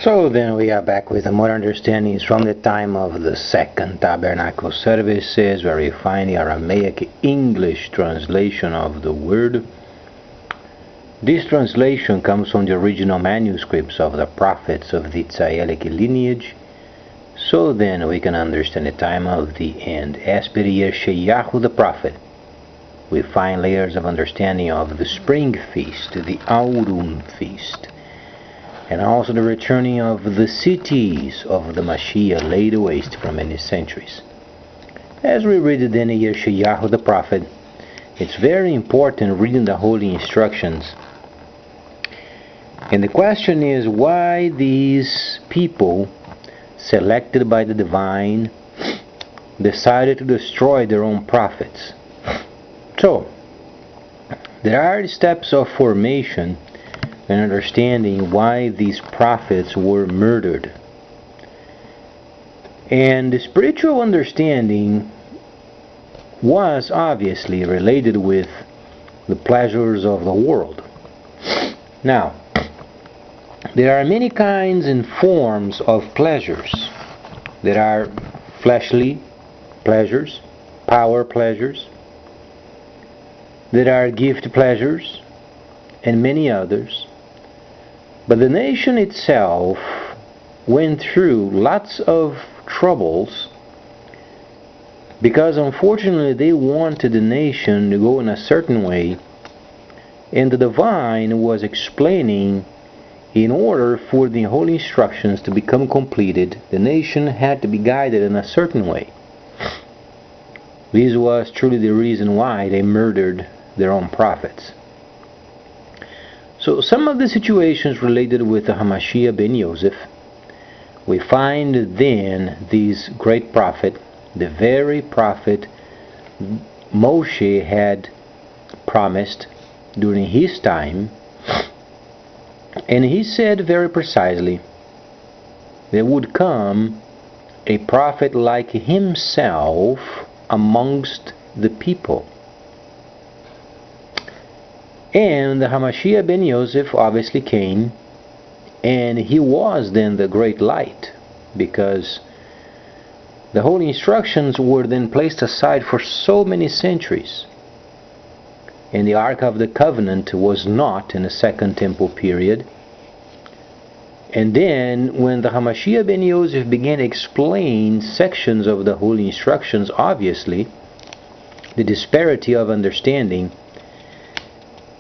So then we are back with more understandings from the time of the Second Tabernacle Services, where we find the Aramaic English translation of the word. This translation comes from the original manuscripts of the prophets of the Tzayelic lineage, so then we can understand the time of the end. As per Yosheyahu the prophet, we find layers of understanding of the spring feast, the Aurum feast, and also the returning of the cities of the Mashiach laid waste for many centuries. As we read it in Yosheyahu the prophet, it's very important reading the holy instructions. And the question is, why these people, selected by the divine, decided to destroy their own prophets? So, there are steps of formation and understanding why these prophets were murdered. And the spiritual understanding was obviously related with the pleasures of the world. Now, there are many kinds and forms of pleasures. There are fleshly pleasures, power pleasures. There are gift pleasures, and many others. But the nation itself went through lots of troubles because unfortunately they wanted the nation to go in a certain way, and the divine was explaining, in order for the holy instructions to become completed, the nation had to be guided in a certain way. This was truly the reason why they murdered their own prophets. So some of the situations related with the Hamashyiach ben Yoseph, we find then this great prophet, the very prophet Moshe had promised during his time, and he said very precisely, there would come a prophet like himself amongst the people. And the Hamashyiach ben Yoseph obviously came, and he was then the great light, because the holy instructions were then placed aside for so many centuries, and the Ark of the Covenant was not in the Second Temple period. And then when the Hamashyiach ben Yoseph began to explain sections of the holy instructions, obviously the disparity of understanding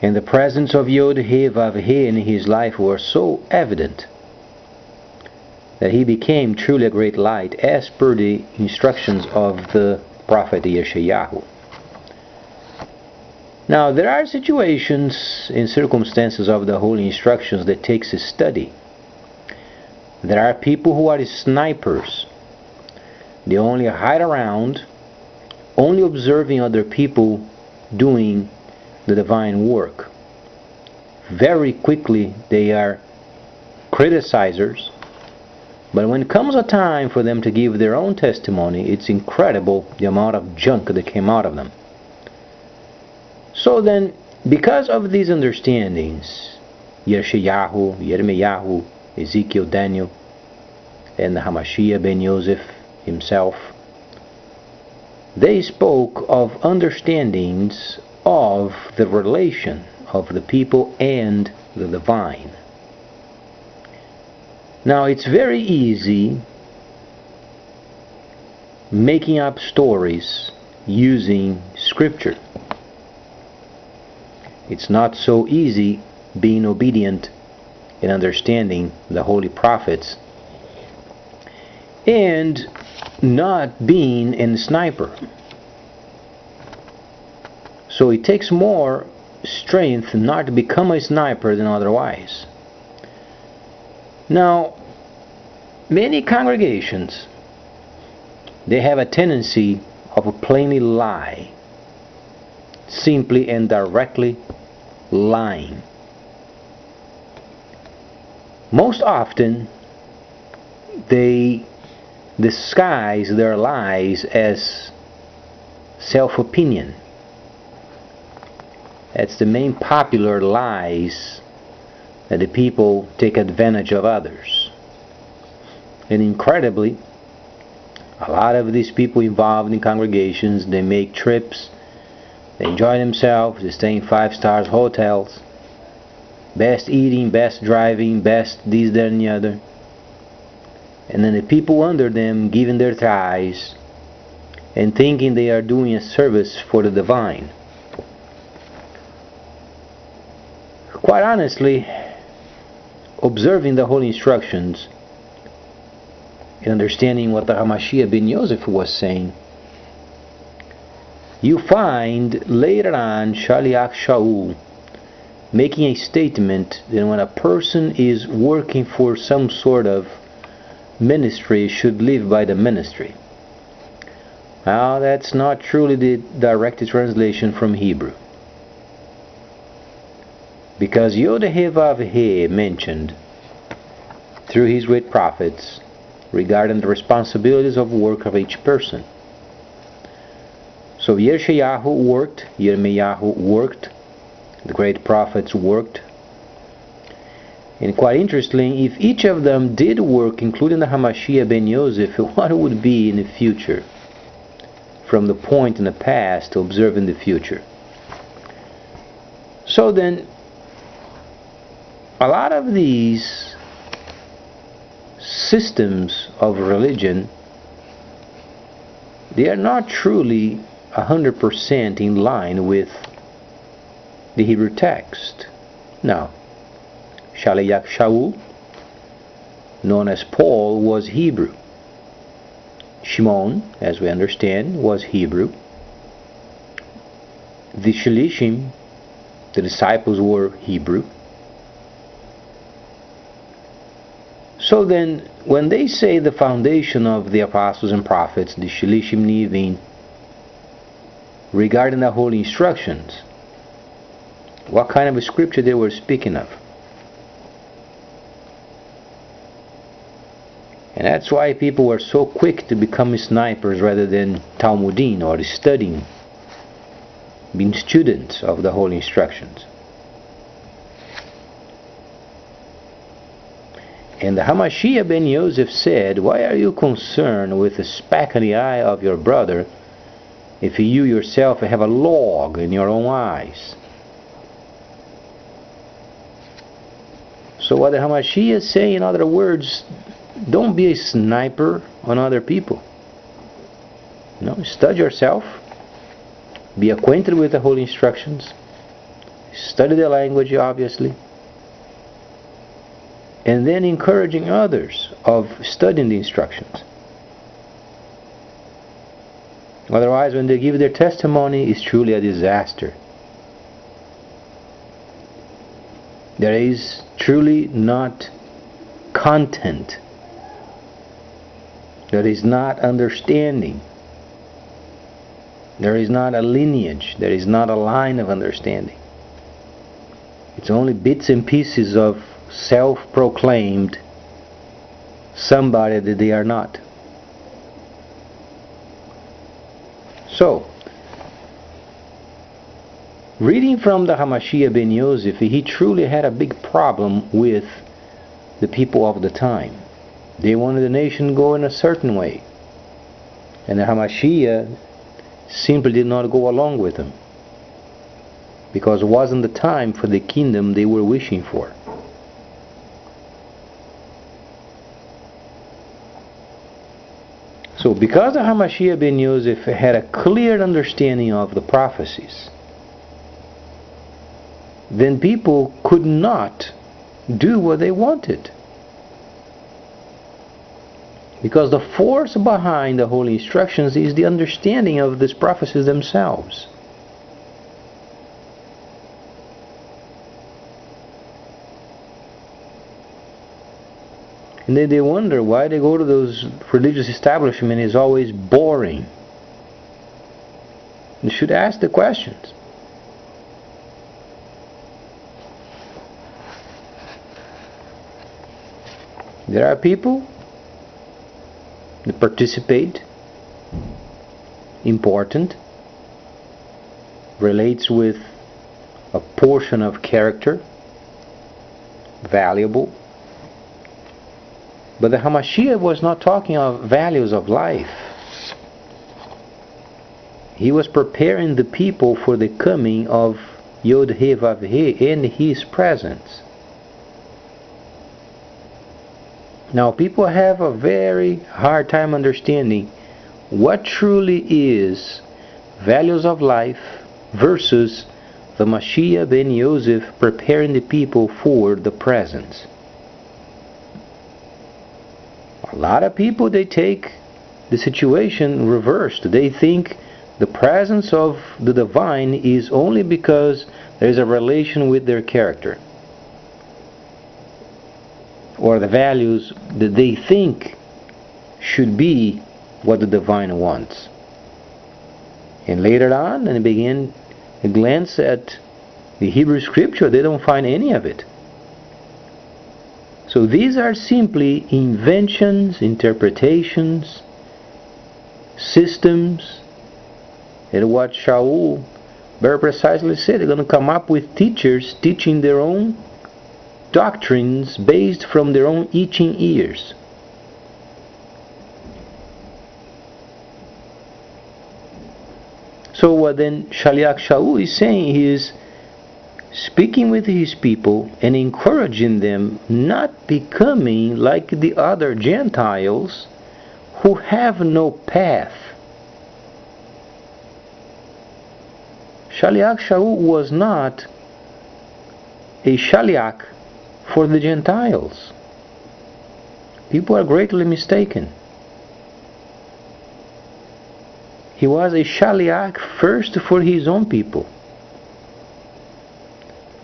and the presence of Yod-He Vav-He in his life were so evident that he became truly a great light as per the instructions of the prophet Yeshayahu. Now, there are situations and circumstances of the holy instructions that takes a study. There are people who are snipers. They only hide around, only observing other people doing the divine work. Very quickly they are criticizers, but when it comes a time for them to give their own testimony, it's incredible the amount of junk that came out of them. So then, because of these understandings, Yeshayahu, Yirmiyahu, Ezekiel, Daniel, and the Hamashyiach ben Yoseph himself, they spoke of understandings of the relation of the people and the divine. Now, it's very easy making up stories using scripture. It's not so easy being obedient and understanding the holy prophets and not being a sniper. So it takes more strength not to become a sniper than otherwise. Now, many congregations, they have a tendency of a plainly lie, simply and directly lying. Most often, they disguise their lies as self-opinion. That's the main popular lies, that the people take advantage of others. And incredibly, a lot of these people involved in congregations, they make trips, they enjoy themselves, they stay in 5-star hotels, best eating, best driving, best this, that, and the other. And then the people under them giving their tithes and thinking they are doing a service for the divine. Quite honestly, observing the holy instructions and understanding what the Hamashyiach ben Yoseph was saying, you find later on Shaliach Shaul making a statement that when a person is working for some sort of ministry, should live by the ministry. Now, that's not truly the direct translation from Hebrew, because Yod-Heh-Vav-Heh mentioned through his great prophets regarding the responsibilities of work of each person. So Yeshayahu worked, Yirmiyahu worked, the great prophets worked. And quite interesting, if each of them did work, including the Hamashyiach ben Yoseph, what would be in the future, from the point in the past to observe in the future. So then, a lot of these systems of religion, they are not truly 100% in line with the Hebrew text. Now, Shaliach Shaul, known as Paul, was Hebrew. Shimon, as we understand, was Hebrew. The Shalishim, the disciples, were Hebrew. So then, when they say the foundation of the apostles and prophets, the Shalishim Nivim, regarding the holy instructions, what kind of a scripture they were speaking of? And that's why people were so quick to become snipers rather than Talmudim, or studying, being students of the holy instructions. And the Hamashyiach ben Yoseph said, why are you concerned with the speck in the eye of your brother if you yourself have a log in your own eyes? So what the Hamashyiach is saying, in other words, don't be a sniper on other people. Study yourself, be acquainted with the holy instructions, study the language, obviously, and then encouraging others of studying the instructions. Otherwise, when they give their testimony, it's truly a disaster. There is truly not content. There is not understanding. There is not a lineage. There is not a line of understanding. It's only bits and pieces of self-proclaimed somebody that they are not. So, reading from the Hamashyiach ben Yoseph, he truly had a big problem with the people of the time. They wanted the nation to go in a certain way, and the Hamashyiach simply did not go along with them, because it wasn't the time for the kingdom they were wishing for. So because the Hamashyiach ben Yoseph had a clear understanding of the prophecies, then people could not do what they wanted. Because the force behind the holy instructions is the understanding of these prophecies themselves. And then they wonder why they go to those religious establishments. It's always boring. You should ask the questions. There are people that participate, important, relates with a portion of character, valuable, But the Hamashyiach was not talking of values of life. He was preparing the people for the coming of Yod-Heh-Vav-Heh in His presence. Now people have a very hard time understanding what truly is values of life versus the Mashiach ben Yoseph preparing the people for the presence. A lot of people, they take the situation reversed. They think the presence of the divine is only because there is a relation with their character, or the values that they think should be what the divine wants. And later on, and begin to glance at the Hebrew scripture, they don't find any of it. So these are simply inventions, interpretations, systems, and what Shaul very precisely said, they're going to come up with teachers teaching their own doctrines based from their own itching ears. So what then Shaliach Shaul is saying, he is speaking with his people and encouraging them not becoming like the other Gentiles who have no path. Shaliach Shaul was not a Shaliach for the Gentiles. People are greatly mistaken. He was a Shaliach first for his own people.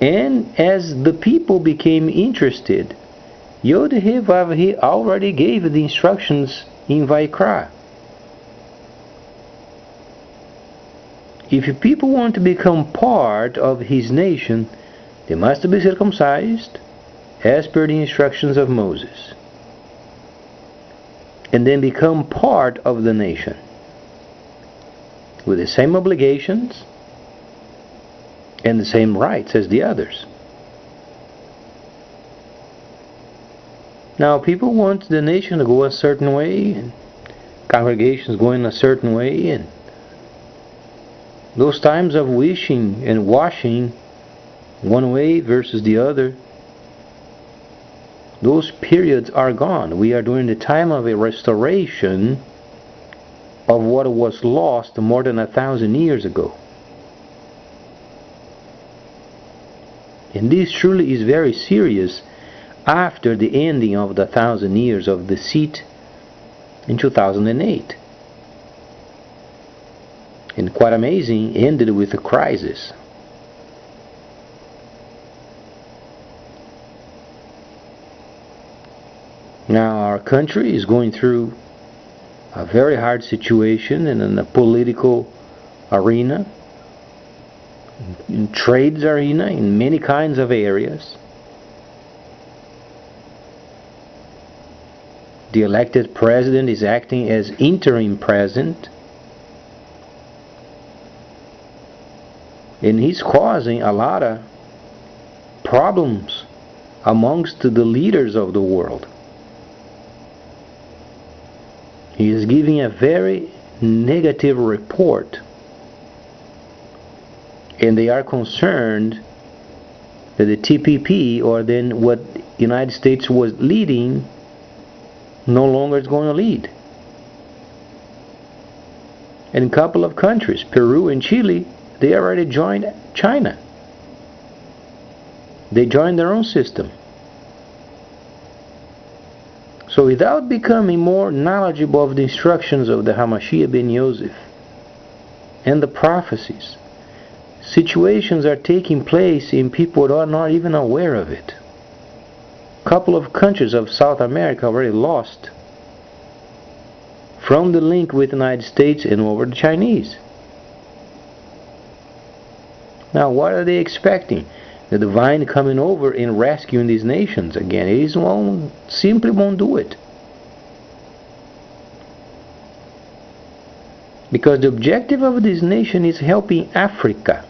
And as the people became interested, Yod-Heh-Vav-Heh already gave the instructions in Vaikra. If people want to become part of his nation, they must be circumcised as per the instructions of Moses, and then become part of the nation with the same obligations and the same rights as the others. Now people want the nation to go a certain way, and congregations going a certain way, and those times of wishing and washing one way versus the other, those periods are gone. We are during the time of a restoration of what was lost more than 1,000 years ago. And this truly is very serious after the ending of the 1,000 years of deceit in 2008. And quite amazing, ended with a crisis. Now our country is going through a very hard situation in the political arena, in trades arena, in many kinds of areas. The elected president is acting as interim president, and he's causing a lot of problems amongst the leaders of the world. He is giving a very negative report, and they are concerned that the TPP, or then what the United States was leading, no longer is going to lead. And a couple of countries, Peru and Chile, they already joined China. They joined their own system. So without becoming more knowledgeable of the instructions of the Hamashyiach ben Yoseph and the prophecies, situations are taking place and people are not even aware of it. A couple of countries of South America already lost from the link with the United States and over the Chinese. Now what are they expecting? The divine coming over and rescuing these nations again? It simply won't do it. Because the objective of this nation is helping Africa,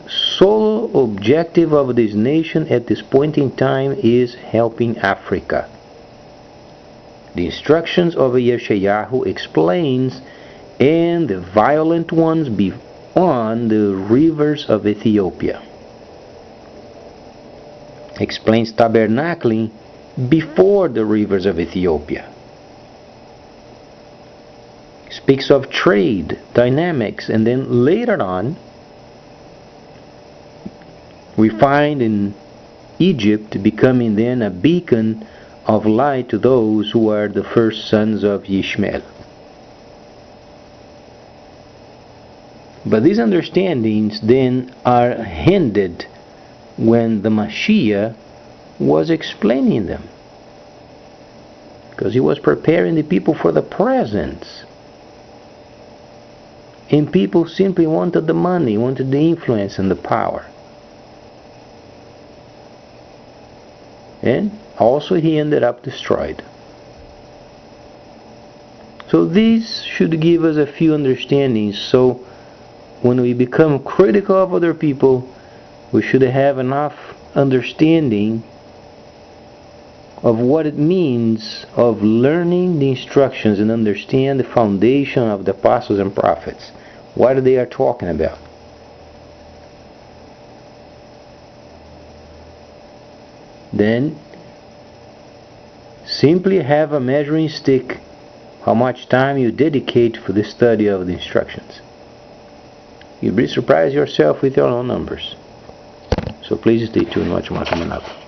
solo objective of this nation at this point in time is helping Africa. The instructions of Yeshayahu explains, and the violent ones beyond the rivers of Ethiopia. Explains tabernacling before the rivers of Ethiopia. Speaks of trade, dynamics, and then later on we find in Egypt becoming then a beacon of light to those who are the first sons of Ishmael. But these understandings then are hindered when the Mashiach was explaining them, because he was preparing the people for the presence. And people simply wanted the money, wanted the influence and the power. And also he ended up destroyed. So these should give us a few understandings, so when we become critical of other people, we should have enough understanding of what it means of learning the instructions and understand the foundation of the apostles and prophets, what they are talking about. Then simply have a measuring stick how much time you dedicate for the study of the instructions. You'll be surprised yourself with your own numbers. So please stay tuned, much more coming up.